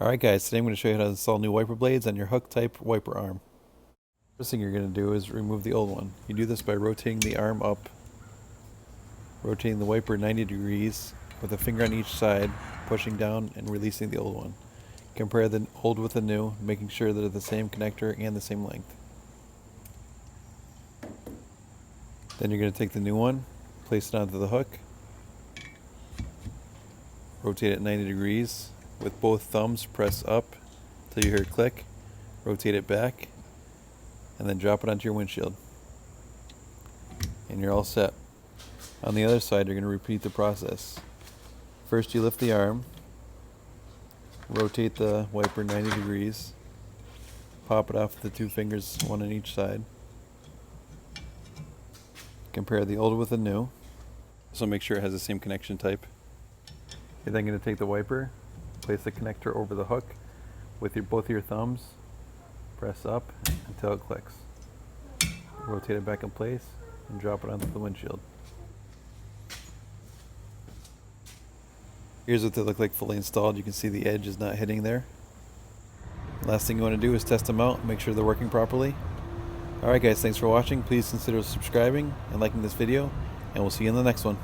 Alright guys, today I'm going to show you how to install new wiper blades on your hook type wiper arm. First thing you're going to do is remove the old one. You do this by rotating the arm up, rotating the wiper 90 degrees with a finger on each side, pushing down and releasing the old one. Compare the old with the new, making sure that they're the same connector and the same length. Then you're going to take the new one, place it onto the hook, rotate it 90 degrees. With both thumbs, press up till you hear it click, rotate it back, and then drop it onto your windshield. And you're all set. On the other side, you're going to repeat the process. First, you lift the arm, rotate the wiper 90 degrees, pop it off with the two fingers, one on each side. Compare the old with the new. So make sure it has the same connection type. You're then going to take the wiper, place the connector over the hook with both your thumbs, press up until it clicks. Rotate it back in place and drop it onto the windshield. Here's what they look like fully installed. You can see the edge is not hitting there. Last thing you want to do is test them out and make sure they're working properly. Alright guys, thanks for watching. Please consider subscribing and liking this video, and we'll see you in the next one.